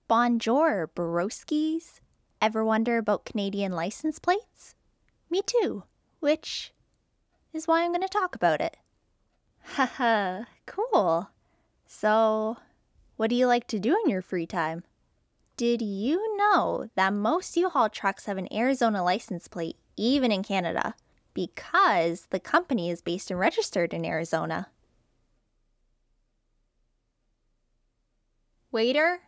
Bonjour, broskies. Ever wonder about Canadian license plates? Me too, which is why I'm going to talk about it. Haha, cool. So, what do you like to do in your free time? Did you know that most U-Haul trucks have an Arizona license plate, even in Canada, because the company is based and registered in Arizona? Waiter?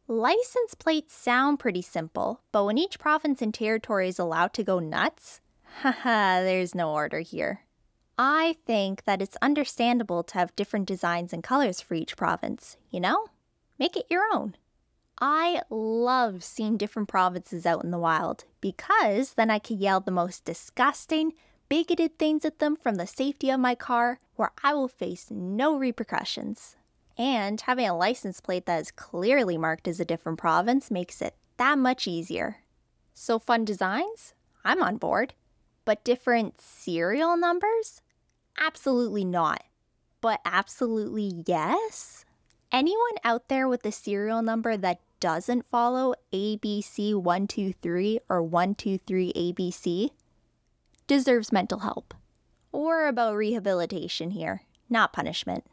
License plates sound pretty simple, but when each province and territory is allowed to go nuts, there's no order here. I think that it's understandable to have different designs and colors for each province, you know? Make it your own. I love seeing different provinces out in the wild because then I can yell the most disgusting, bigoted things at them from the safety of my car where I will face no repercussions. And having a license plate that is clearly marked as a different province makes it that much easier. So fun designs? I'm on board. But different serial numbers? Absolutely not. But absolutely yes? Anyone out there with a serial number that doesn't follow ABC123 or 123ABC deserves mental help. Or about rehabilitation here, not punishment.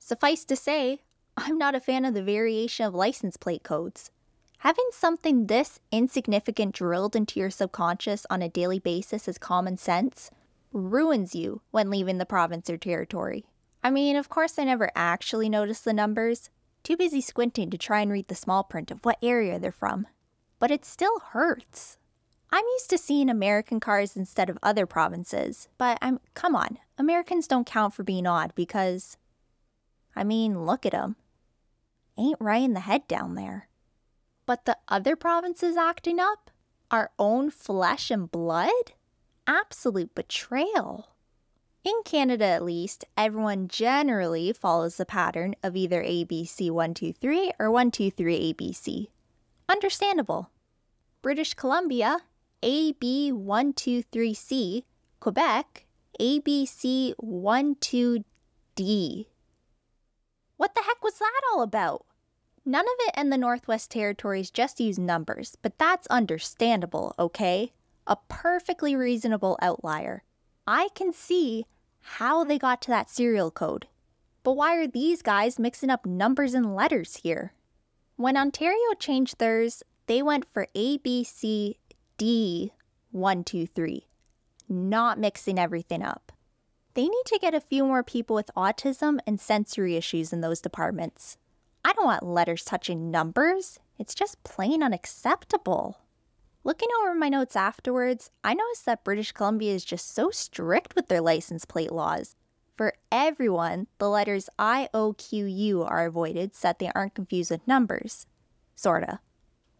Suffice to say, I'm not a fan of the variation of license plate codes. Having something this insignificant drilled into your subconscious on a daily basis as common sense ruins you when leaving the province or territory. I mean, of course I never actually noticed the numbers. Too busy squinting to try and read the small print of what area they're from. But it still hurts. I'm used to seeing American cars instead of other provinces, but come on, Americans don't count for being odd because, look at them. Ain't right in the head down there. But the other provinces acting up? Our own flesh and blood? Absolute betrayal. In Canada, at least, everyone generally follows the pattern of either ABC 123 or 123 ABC. Understandable. British Columbia, AB 123C. Quebec, ABC 12D. What the heck was that all about? None of it in the Northwest Territories just use numbers, but that's understandable, okay? A perfectly reasonable outlier. I can see how they got to that serial code. But why are these guys mixing up numbers and letters here? When Ontario changed theirs, they went for ABCD123, not mixing everything up. They need to get a few more people with autism and sensory issues in those departments. I don't want letters touching numbers. It's just plain unacceptable. Looking over my notes afterwards, I noticed that British Columbia is just so strict with their license plate laws. For everyone, the letters I, O, Q, U are avoided so that they aren't confused with numbers. Sorta.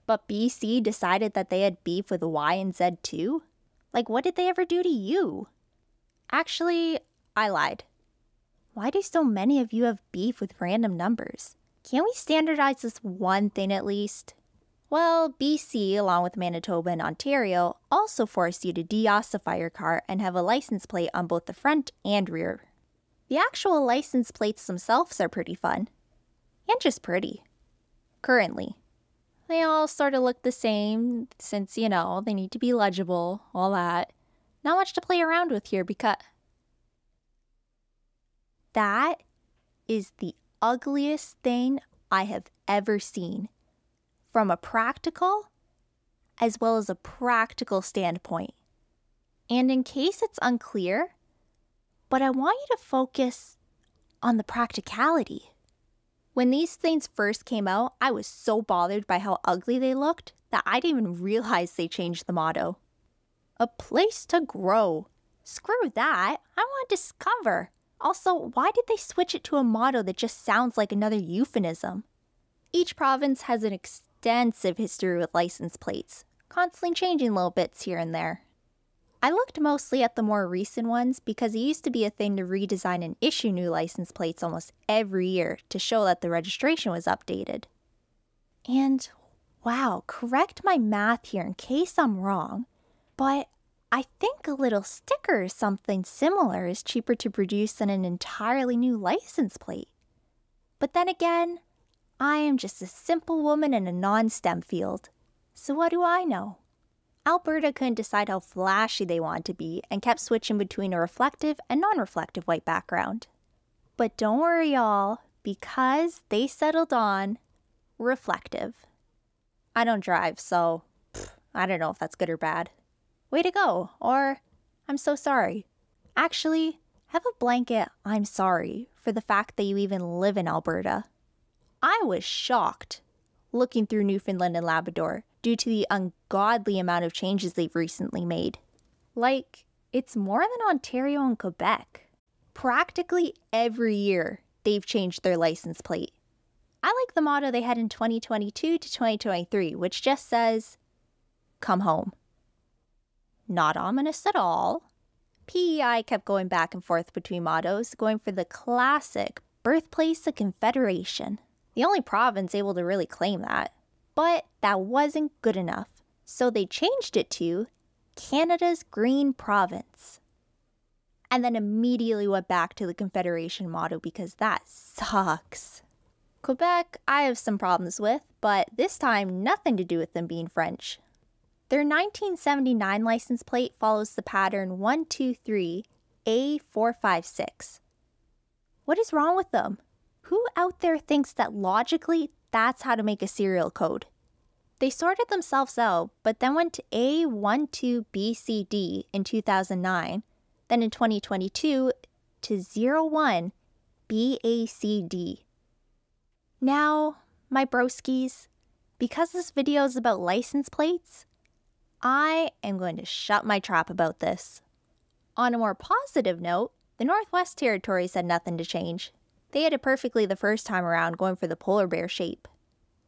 But BC decided that they had beef with Y and Z too? Like, what did they ever do to you? Actually, I lied. Why do so many of you have beef with random numbers? Can't we standardize this one thing at least? Well, BC, along with Manitoba and Ontario, also forced you to de-ossify your car and have a license plate on both the front and rear. The actual license plates themselves are pretty fun. And just pretty. Currently. They all sort of look the same since, they need to be legible, all that. Not much to play around with here because that is the ugliest thing I have ever seen from a practical as well as a practical standpoint. And in case it's unclear, but I want you to focus on the practicality. When these things first came out, I was so bothered by how ugly they looked that I didn't even realize they changed the motto. A place to grow. Screw that. I want to discover. Also, why did they switch it to a motto that just sounds like another euphemism? Each province has an extensive history with license plates, constantly changing little bits here and there. I looked mostly at the more recent ones because it used to be a thing to redesign and issue new license plates almost every year to show that the registration was updated. And, wow, correct my math here in case I'm wrong, but I think a little sticker or something similar is cheaper to produce than an entirely new license plate. But then again, I am just a simple woman in a non-STEM field. So what do I know? Alberta couldn't decide how flashy they wanted to be and kept switching between a reflective and non-reflective white background. But don't worry, y'all, because they settled on reflective. I don't drive, so I don't know if that's good or bad. Way to go, or I'm so sorry. Actually, have a blanket I'm sorry for the fact that you even live in Alberta. I was shocked looking through Newfoundland and Labrador due to the ungodly amount of changes they've recently made. Like, it's more than Ontario and Quebec. Practically every year, they've changed their license plate. I like the motto they had in 2022 to 2023, which just says, "Come home." Not ominous at all. PEI kept going back and forth between mottos, going for the classic birthplace of Confederation. The only province able to really claim that. But that wasn't good enough, so they changed it to Canada's Green Province. And then immediately went back to the Confederation motto because that sucks. Quebec, I have some problems with, but this time nothing to do with them being French. Their 1979 license plate follows the pattern 123A456. What is wrong with them? Who out there thinks that logically that's how to make a serial code? They sorted themselves out, but then went to A12BCD in 2009, then in 2022 to 01BACD. Now, my broskies, because this video is about license plates, I am going to shut my trap about this. On a more positive note, the Northwest Territories had nothing to change. They had it perfectly the first time around, going for the polar bear shape.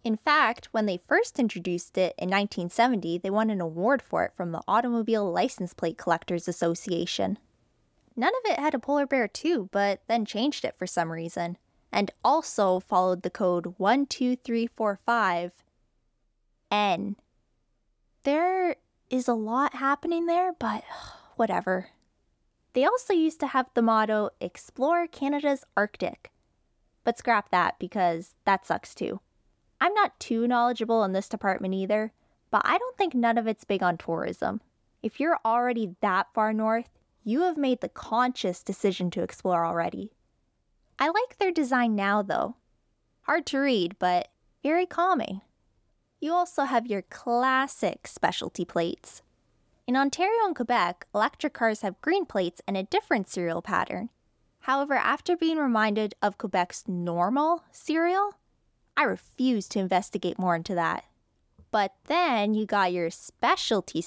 In fact, when they first introduced it in 1970, they won an award for it from the Automobile License Plate Collectors Association. None of it had a polar bear too, but then changed it for some reason, and also followed the code 12345N. There is a lot happening there, but whatever. They also used to have the motto, "Explore Canada's Arctic." But scrap that because that sucks too. I'm not too knowledgeable in this department either, but I don't think none of it's big on tourism. If you're already that far north, you have made the conscious decision to explore already. I like their design now though. Hard to read, but very calming. You also have your classic specialty plates. In Ontario and Quebec, electric cars have green plates and a different serial pattern. However, after being reminded of Quebec's normal serial, I refuse to investigate more into that. But then you got your specialty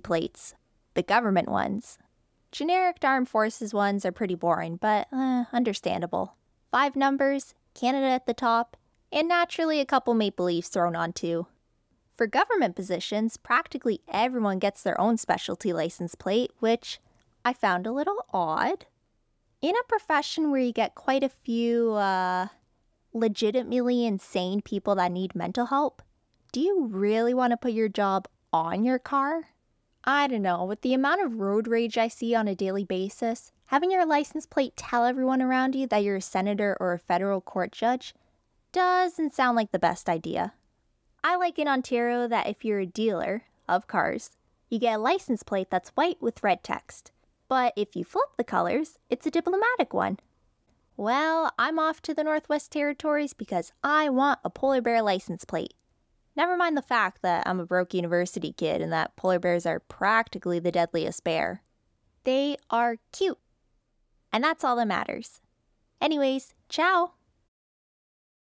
plates, the government ones. Generic armed forces ones are pretty boring, but understandable. 5 numbers, Canada at the top, and naturally a couple maple leaves thrown on too. For government positions, practically everyone gets their own specialty license plate, which I found a little odd. In a profession where you get quite a few legitimately insane people that need mental help, do you really want to put your job on your car? I don't know, with the amount of road rage I see on a daily basis, having your license plate tell everyone around you that you're a senator or a federal court judge doesn't sound like the best idea. I like in Ontario that if you're a dealer of cars, you get a license plate that's white with red text. But if you flip the colors, it's a diplomatic one. Well, I'm off to the Northwest Territories because I want a polar bear license plate. Never mind the fact that I'm a broke university kid and that polar bears are practically the deadliest bear. They are cute. And that's all that matters. Anyways, ciao!